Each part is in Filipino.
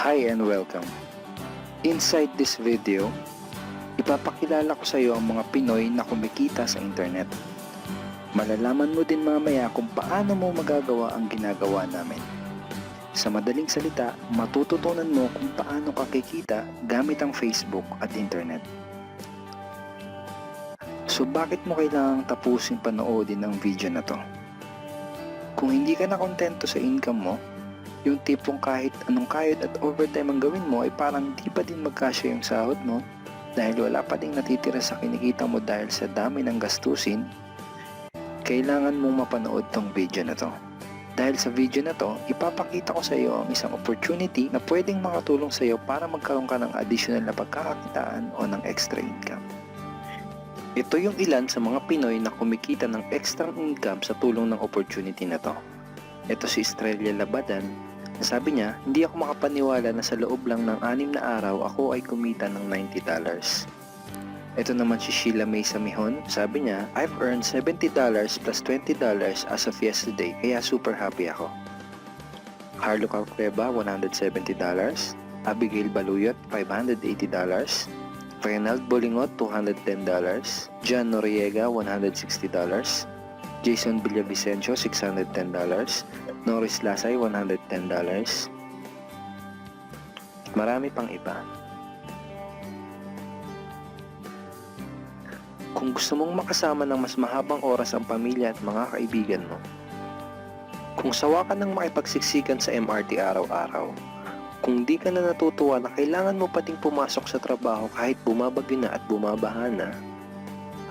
Hi and welcome. Inside this video, ipapakilala ko sa iyo ang mga Pinoy na kumikita sa internet. Malalaman mo din mamaya kung paano mo magagawa ang ginagawa namin. Sa madaling salita, matututunan mo kung paano ka kikita gamit ang Facebook at internet. So bakit mo kailangang tapusin panoodin ang video na to? Kung hindi ka na kontento sa income mo, yung tipong kahit anong kayod at overtime ang gawin mo ay parang di pa din magkasya yung sahod mo dahil wala pa ding natitira sa kinikita mo dahil sa dami ng gastusin, kailangan mong mapanood tong video na to. Dahil sa video na to, ipapakita ko sa iyo ang isang opportunity na pwedeng makatulong sa iyo para magkaroon ka ng additional na pagkakakitaan o ng extra income. Ito yung ilan sa mga Pinoy na kumikita ng extra income sa tulong ng opportunity na to. Ito si Estrella Labadan. Sabi niya, hindi ako makapaniwala na sa loob lang ng 6 na araw ako ay kumita ng $90. Ito naman si Sheila May Samihon. Sabi niya, I've earned $70 plus $20 as of yesterday kaya super happy ako. Harlo Calcueba, $170. Abigail Baluyot, $580. Reynald Bolingot, $210. John Noriega, $160. Jason Villavicencio, $610. Norris Lasay, $110. Marami pang iba. Kung gusto mong makasama ng mas mahabang oras ang pamilya at mga kaibigan mo, kung sawa ka ng makipagsiksikan sa MRT araw-araw, kung di ka na natutuwa na kailangan mo pating pumasok sa trabaho kahit bumabagyo na at bumabaha na,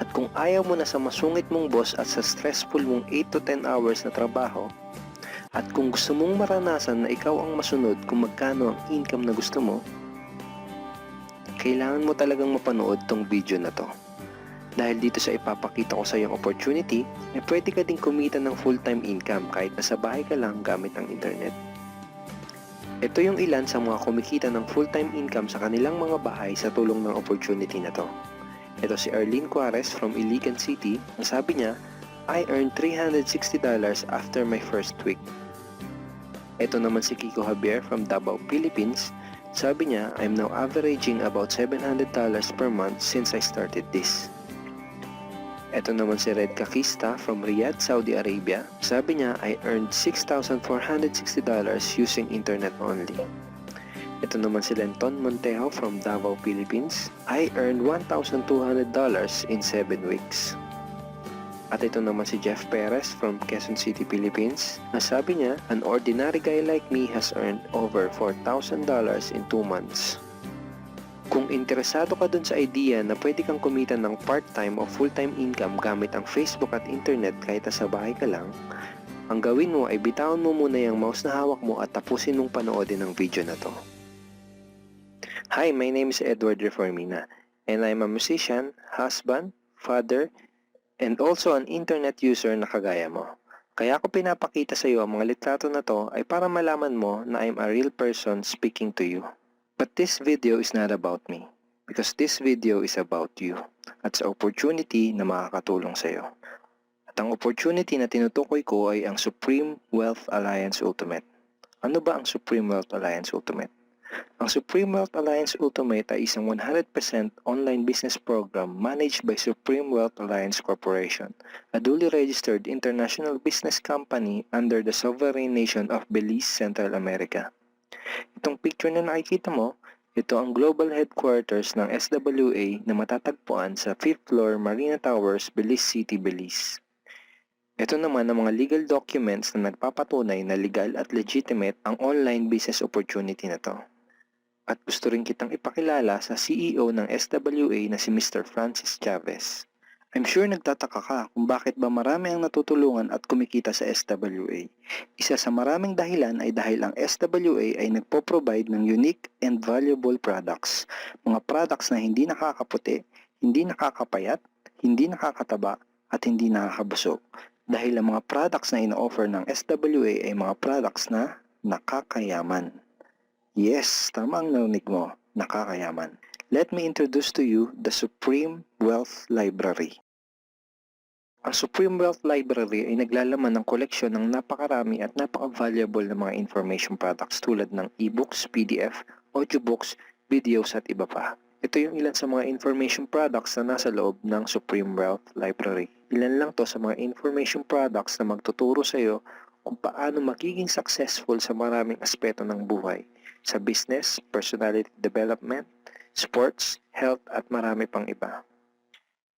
at kung ayaw mo na sa masungit mong boss at sa stressful mong 8 to 10 hours na trabaho, at kung gusto mong maranasan na ikaw ang masunod kung magkano ang income na gusto mo, kailangan mo talagang mapanood tong video na to. Dahil dito sa ipapakita ko sa iyong opportunity, ay pwede ka ding kumita ng full-time income kahit nasa bahay ka lang gamit ang internet. Ito yung ilan sa mga kumikita ng full-time income sa kanilang mga bahay sa tulong ng opportunity na to. Ito si Arlene Juarez from Iligan City. Ang sabi niya, I earned $360 after my first week. Ito naman si Kiko Javier from Davao, Philippines. Sabi niya, I'm now averaging about $700 per month since I started this. Ito naman si Red Kakista from Riyadh, Saudi Arabia. Sabi niya, I earned $6,460 using internet only. Ito naman si Lenton Montejo from Davao, Philippines. I earned $1,200 in 7 weeks. At ito naman si Jeff Perez from Quezon City, Philippines. Nasabi niya, an ordinary guy like me has earned over $4,000 in 2 months. Kung interesado ka dun sa idea na pwede kang kumita ng part-time o full-time income gamit ang Facebook at internet kahit sa bahay ka lang, ang gawin mo ay bitawan mo muna yung mouse na hawak mo at tapusin mong panoodin ang video na to. Hi, my name is Edward Reformina, and I'm a musician, husband, father, and also an internet user na kagaya mo. Kaya ako pinapakita sa iyo ang mga litrato na to ay para malaman mo na I'm a real person speaking to you. But this video is not about me, because this video is about you at sa opportunity na makakatulong sa iyo. At ang opportunity na tinutukoy ko ay ang Supreme Wealth Alliance Ultimate. Ano ba ang Supreme Wealth Alliance Ultimate? Ang Supreme Wealth Alliance Ultimate ay isang 100% online business program managed by Supreme Wealth Alliance Corporation, a duly registered international business company under the sovereign nation of Belize, Central America. Itong picture na nakikita mo, ito ang global headquarters ng SWA na matatagpuan sa 5th floor Marina Towers, Belize City, Belize. Ito naman ang mga legal documents na nagpapatunay na legal at legitimate ang online business opportunity na to. At gusto rin kitang ipakilala sa CEO ng SWA na si Mr. Francis Chavez. I'm sure nagtataka ka kung bakit ba marami ang natutulungan at kumikita sa SWA. Isa sa maraming dahilan ay dahil ang SWA ay nagpo-provide ng unique and valuable products. Mga products na hindi nakakaputi, hindi nakakapayat, hindi nakakataba, at hindi nakakabusog. Dahil ang mga products na ino-offer ng SWA ay mga products na nakakayaman. Yes, tama ang narinig mo, nakakayaman. Let me introduce to you the Supreme Wealth Library. Ang Supreme Wealth Library ay naglalaman ng koleksyon ng napakarami at napaka-valuable na mga information products tulad ng e-books, PDF, audiobooks, videos at iba pa. Ito yung ilan sa mga information products na nasa loob ng Supreme Wealth Library. Ilan lang to sa mga information products na magtuturo sa iyo kung paano magiging successful sa maraming aspeto ng buhay, sa business, personality development, sports, health at marami pang iba.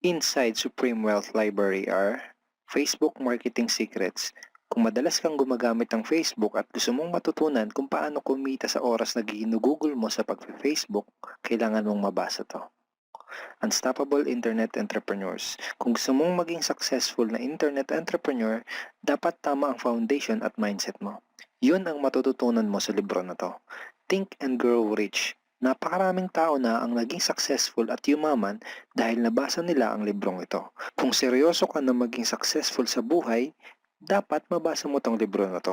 Inside Supreme Wealth Library are Facebook Marketing Secrets. Kung madalas kang gumagamit ng Facebook at gusto mong matutunan kung paano kumita sa oras na ginugugol mo sa pag-Facebook, kailangan mong mabasa to. Unstoppable Internet Entrepreneurs. Kung gusto mong maging successful na internet entrepreneur, dapat tama ang foundation at mindset mo. Yun ang matututunan mo sa libro na to. Think and Grow Rich. Napakaraming tao na ang naging successful at yumaman dahil nabasa nila ang librong ito. Kung seryoso ka na maging successful sa buhay, dapat mabasa mo tong libro na to.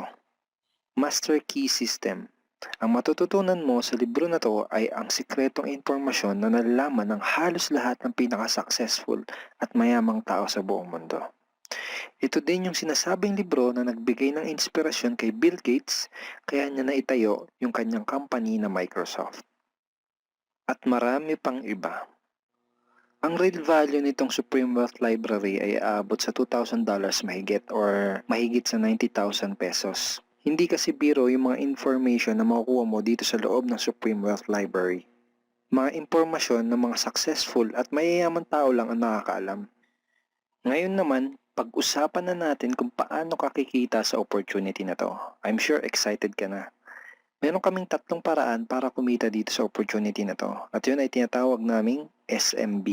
Master Key System. Ang matututunan mo sa libro na to ay ang sikretong impormasyon na nalalaman ng halos lahat ng pinaka-successful at mayamang tao sa buong mundo. Ito din yung sinasabing libro na nagbigay ng inspirasyon kay Bill Gates kaya niya naitayo yung kanyang company na Microsoft. At marami pang iba. Ang real value nitong Supreme Wealth Library ay aabot sa $2,000 mahigit or mahigit sa 90,000 pesos. Hindi kasi biro yung mga information na makukuha mo dito sa loob ng Supreme Wealth Library. Mga impormasyon ng mga successful at mayayaman tao lang ang nakakaalam. Ngayon naman, pag-usapan na natin kung paano ka kikita sa opportunity na to. I'm sure excited ka na. Meron kaming 3 paraan para kumita dito sa opportunity na to at yun ay tinatawag naming SMB.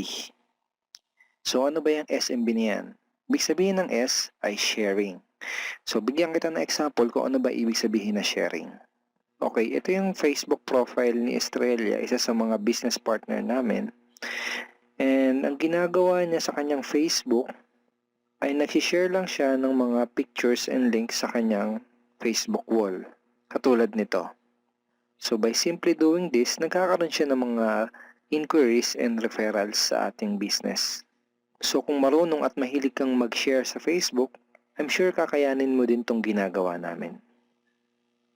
So ano ba yung SMB niyan? Ibig sabihin ng S ay sharing. So bigyan kita ng example kung ano ba ibig sabihin na sharing. Okay, ito yung Facebook profile ni Estrella, isa sa mga business partner namin. And ang ginagawa niya sa kanyang Facebook ay nag-share lang siya ng mga pictures and links sa kanyang Facebook wall. Katulad nito. So by simply doing this, nagkakaroon siya ng mga inquiries and referrals sa ating business. So kung marunong at mahilig kang mag-share sa Facebook, I'm sure kakayanin mo din tong ginagawa namin.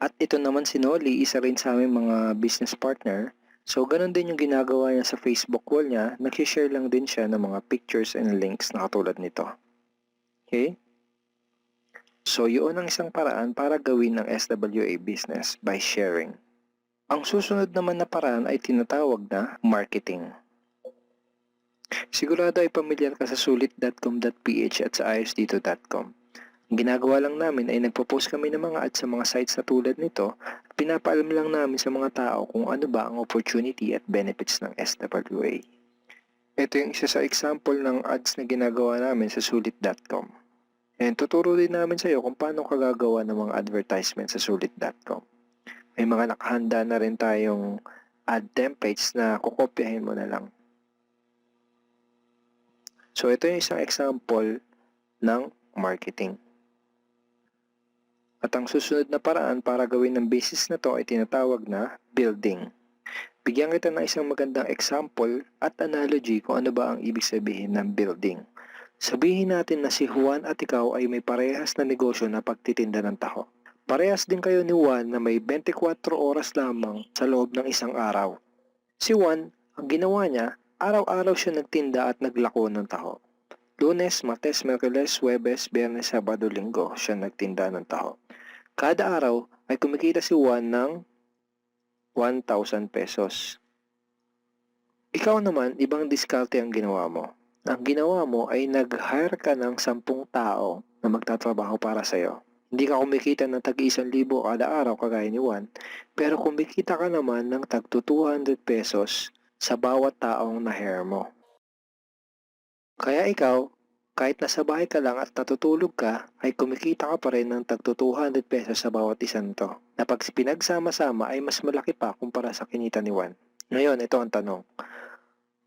At ito naman si Nolly, isa rin sa aming mga business partner. So ganun din yung ginagawa niya sa Facebook wall niya, nag-share lang din siya ng mga pictures and links na katulad nito. Okay? So yun ang isang paraan para gawin ng SWA business by sharing. Ang susunod naman na paraan ay tinatawag na marketing. Sigurado ay pamilyar ka sa sulit.com.ph at sa ayosdito.com. Ang ginagawa lang namin ay nagpo-post kami ng mga ads sa mga sites na tulad nito at pinapaalam lang namin sa mga tao kung ano ba ang opportunity at benefits ng SWA. Ito yung isa sa example ng ads na ginagawa namin sa sulit.com. And tuturo din namin sa iyo kung paano ka gagawa ng mga advertisement sa sulit.com. May mga nakahanda na rin tayong ad templates na kukopyahin mo na lang. So ito yung isang example ng marketing. At ang susunod na paraan para gawin ng business na to ay tinatawag na building. Bigyan kita ng isang magandang example at analogy kung ano ba ang ibig sabihin ng building. Sabihin natin na si Juan at ikaw ay may parehas na negosyo na pagtitinda ng taho. Parehas din kayo ni Juan na may 24 oras lamang sa loob ng isang araw. Si Juan, ang ginawa niya, araw-araw siya nagtinda at naglako ng taho. Lunes, Martes, Miyerkules, Huwebes, Biyernes, Sabado, Linggo siya nagtinda ng taho. Kada araw ay kumikita si Juan ng 1,000 pesos. Ikaw naman, ibang diskarte ang ginawa mo. Ang ginawa mo ay nag-hire ka ng 10 tao na magtatrabaho para sa'yo. Hindi ka kumikita ng tag-1,000 kada araw kagaya ni Juan, pero kumikita ka naman ng tag 200 pesos sa bawat taong na-hire mo. Kaya ikaw, kahit nasa bahay ka lang at natutulog ka, ay kumikita ka pa rin ng tag 200 pesos sa bawat isang to, na pag pinagsama-sama ay mas malaki pa kumpara sa kinita ni Juan. Ngayon, ito ang tanong.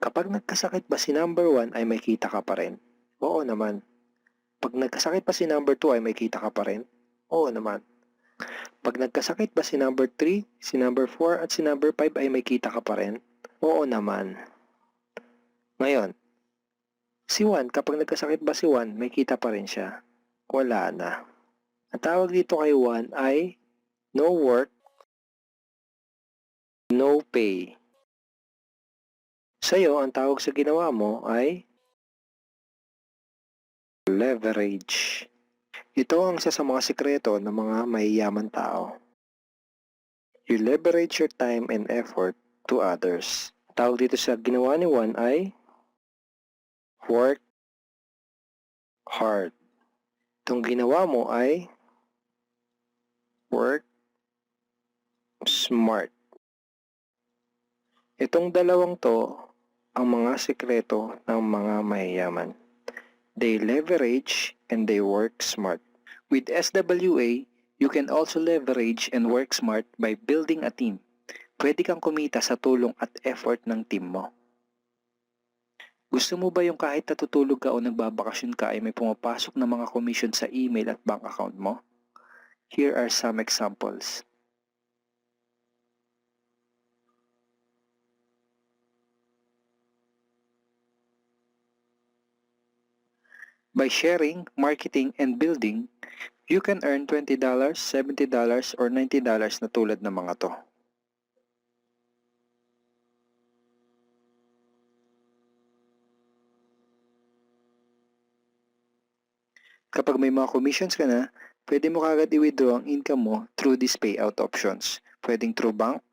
Kapag nagkasakit ba si number 1 ay may kita ka pa rin? Oo naman. Pag nagkasakit pa si number 2 ay may kita ka pa rin? Oo naman. Pag nagkasakit ba si number 3, si number 4 at si number 5 ay may kita ka pa rin? Oo naman. Ngayon, Si Juan, kapag nagkasakit ba si Juan, may kita pa rin siya? Wala na. Ang tawag dito kay Juan ay no work, no pay. Sa'yo, ang tawag sa ginawa mo ay leverage. Ito ang isa sa mga sikreto ng mga mayayaman tao. You leverage your time and effort to others. Tawag dito sa ginawa ni Juan ay work hard. Itong ginawa mo ay work smart. Itong dalawang to ang mga sikreto ng mga mayayaman. They leverage and they work smart. With SWA, you can also leverage and work smart by building a team. Pwede kang kumita sa tulong at effort ng team mo. Gusto mo ba yung kahit natutulog ka o nagbabakasyon ka ay may pumapasok na mga commission sa email at bank account mo? Here are some examples. By sharing, marketing, and building, you can earn $20, $70, or $90 na tulad ng mga to. Kapag may mga commissions ka na, pwede mo kagad i-withdraw ang income mo through these payout options. Pwedeng through bank,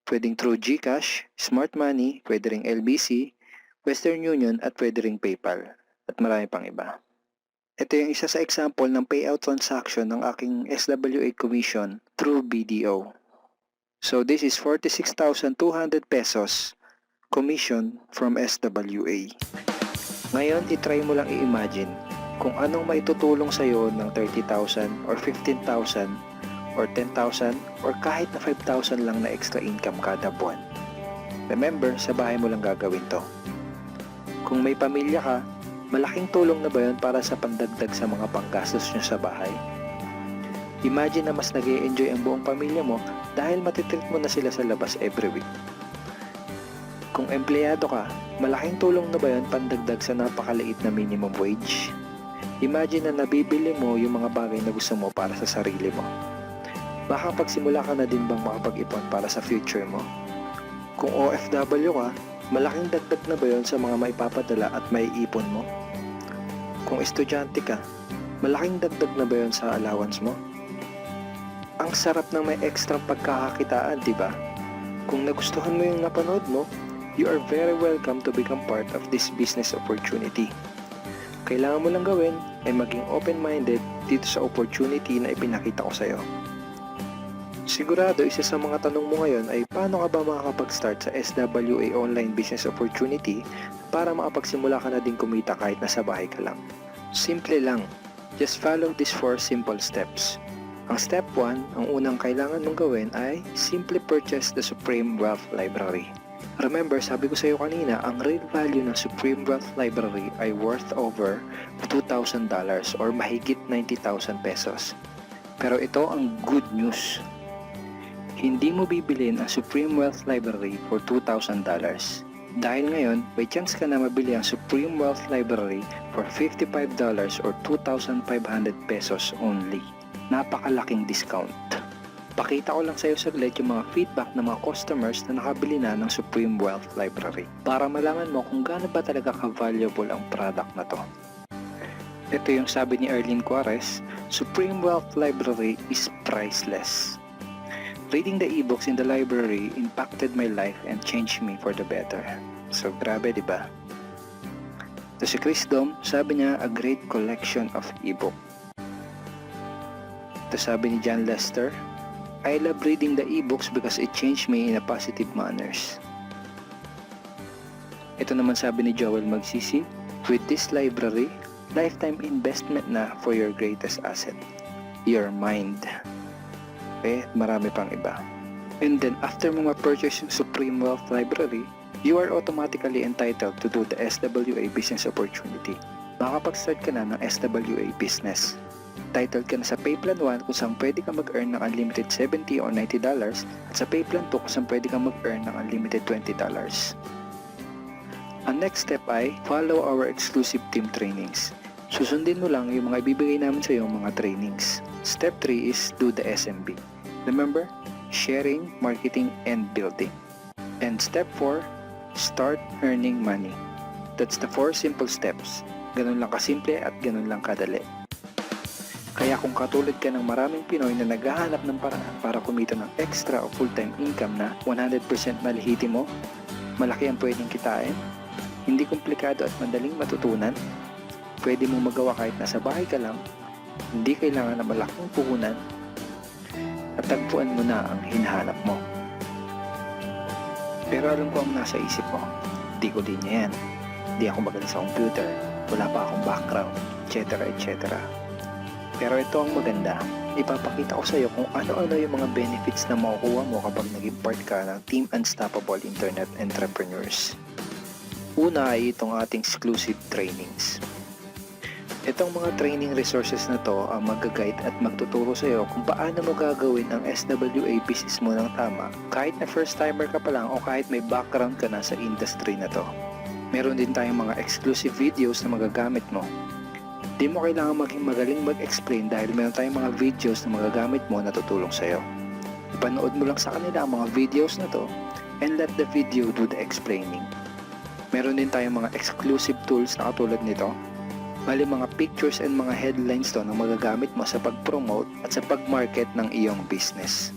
pwedeng through GCash, Smart Money, pwede ring LBC, Western Union, at pwede ring PayPal. At marami pang iba. Ito yung isa sa example ng payout transaction ng aking SWA commission through BDO. So this is 46,200 pesos commission from SWA. Ngayon, itry mo lang i-imagine kung anong maitutulong sa'yo ng 30,000 or 15,000 or 10,000 or kahit na 5,000 lang na extra income kada buwan. Remember, sa bahay mo lang gagawin to. Kung may pamilya ka, malaking tulong na ba yun para sa pandagdag sa mga panggastos nyo sa bahay? Imagine na mas nag-e-enjoy ang buong pamilya mo dahil matitreat mo na sila sa labas every week. Kung empleyado ka, malaking tulong na ba yun pandagdag sa napakaliit na minimum wage? Imagine na nabibili mo yung mga bagay na gusto mo para sa sarili mo. Makapagsimula ka na din bang makapag-ipon para sa future mo? Kung OFW ka, malaking dagdag na ba yun sa mga maipapadala at maiipon mo? Kung estudyante ka, malaking dagdag na ba yun sa allowance mo? Ang sarap ng may extra pagkakakitaan, di ba? Kung nagustuhan mo yung napanood mo, you are very welcome to become part of this business opportunity. Kailangan mo lang gawin ay maging open-minded dito sa opportunity na ipinakita ko sa'yo. Sigurado isa sa mga tanong mo ngayon ay paano ka ba makakapag-start sa SWA online business opportunity para makapagsimula ka na din kumita kahit nasa bahay ka lang. Simple lang. Just follow these 4 simple steps. Ang step 1, ang unang kailangan mong gawin ay simply purchase the Supreme Wealth Library. Remember, sabi ko sa iyo kanina, ang real value ng Supreme Wealth Library ay worth over $2,000 or mahigit 90,000 pesos. Pero ito ang good news. Hindi mo bibilin ang Supreme Wealth Library for $2,000. Dahil ngayon, may chance ka na mabili ang Supreme Wealth Library for $55 or 2,500 pesos only. Napakalaking discount. Pakita ko lang sa iyo saglit yung mga feedback ng mga customers na nakabili na ng Supreme Wealth Library para malaman mo kung gaano ba talaga ka-valuable ang product na to. Ito yung sabi ni Erlene Cuares, Supreme Wealth Library is priceless. Reading the ebooks in the library impacted my life and changed me for the better. So grabe, di ba? Ito si Chris Dom, sabi niya, a great collection of ebook. Ito sabi ni John Lester, I love reading the ebooks because it changed me in a positive manners. Ito naman sabi ni Joel Magsisi, with this library, lifetime investment na for your greatest asset, your mind. Okay, marami pang iba. And then after mo ma-purchase yung Supreme Wealth Library, you are automatically entitled to do the SWA business opportunity. Makapag-start ka na ng SWA business. Titled ka na sa Payplan 1 kung saan pwede ka mag-earn ng unlimited $70 or $90 at sa Payplan 2 kung saan pwede ka mag-earn ng unlimited $20. Ang next step ay follow our exclusive team trainings. Susundin mo lang yung mga ibibigay namin sa iyo mga trainings. Step 3 is do the SMB. Remember? Sharing, marketing, and building. And step 4, start earning money. That's the 4 simple steps. Ganun lang kasimple at ganun lang kadali. Kaya kung katulad ka ng maraming Pinoy na naghahanap ng paraan para kumita ng extra o full-time income na 100% malihiti mo, malaki ang pwedeng kitain, hindi komplikado at madaling matutunan, pwede mong magawa kahit nasa bahay ka lang, hindi kailangan na malaking puhunan, at tagpuan mo na ang hinahanap mo. Pero alam ko ang nasa isip mo, di ko din yan. Di ako magaling sa computer, wala pa akong background, etc. etc. Pero ito ang maganda, ipapakita ko sa iyo kung ano-ano yung mga benefits na makukuha mo kapag naging part ka ng Team Unstoppable Internet Entrepreneurs. Una ay itong ating exclusive trainings. Itong mga training resources na to ang mag-guide at magtuturo sa iyo kung paano mo gagawin ang SWA business mo ng tama kahit na first timer ka pa lang o kahit may background ka na sa industry na to. Meron din tayong mga exclusive videos na magagamit mo. Di mo kailangan maging magaling mag-explain dahil meron tayong mga videos na magagamit mo na tutulong sa iyo. Ipanood mo lang sa kanila ang mga videos na to and let the video do the explaining. Meron din tayong mga exclusive tools na katulad nito. Bali mga pictures and mga headlines to na magagamit mo sa pag-promote at sa pag-market ng iyong business.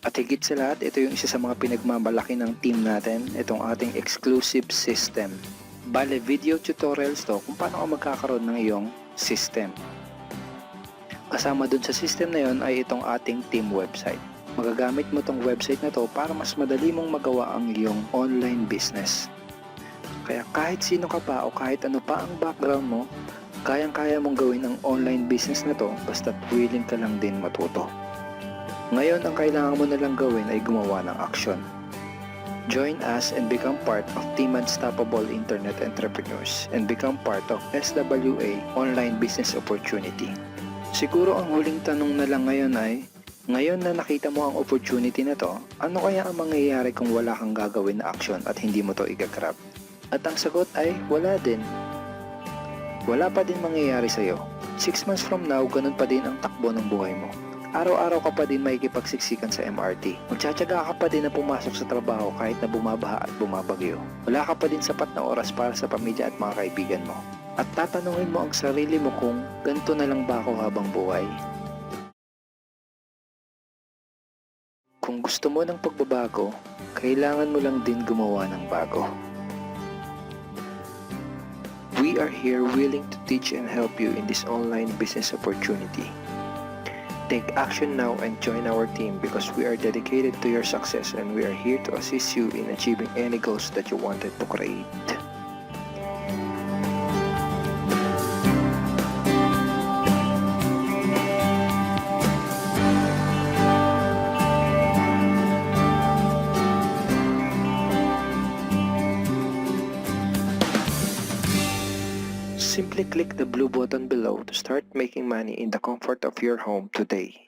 At higit sa lahat, ito yung isa sa mga pinagmamalaki ng team natin, itong ating exclusive system. Bali video tutorials to kung paano ka magkakaroon ng iyong system. Kasama dun sa system na yon ay itong ating team website. Magagamit mo tong website na to para mas madali mong magawa ang iyong online business. Kaya kahit sino ka pa o kahit ano pa ang background mo, kayang-kaya mong gawin ang online business na to basta't willing ka lang din matuto. Ngayon ang kailangan mo na lang gawin ay gumawa ng aksyon. Join us and become part of Team Unstoppable Internet Entrepreneurs and become part of SWA Online Business Opportunity. Siguro ang huling tanong na lang ngayon ay, ngayon na nakita mo ang opportunity na to, ano kaya ang mangyayari kung wala kang gagawin na aksyon at hindi mo to igagrab? At ang sagot ay wala din. Wala pa din mangyayari sa iyo. 6 months from now, ganun pa din ang takbo ng buhay mo. Araw-araw ka pa din makikipagsiksikan sa MRT. Magtsatsaga ka pa din na pumasok sa trabaho kahit na bumabaha at bumabagyo. Wala ka pa din sapat na oras para sa pamilya at mga kaibigan mo. At tatanungin mo ang sarili mo kung ganito na lang ba ako habang buhay? Kung gusto mo ng pagbabago, kailangan mo lang din gumawa ng bago. We are here willing to teach and help you in this online business opportunity. Take action now and join our team because we are dedicated to your success and we are here to assist you in achieving any goals that you wanted to create. Simply click the blue button below to start making money in the comfort of your home today.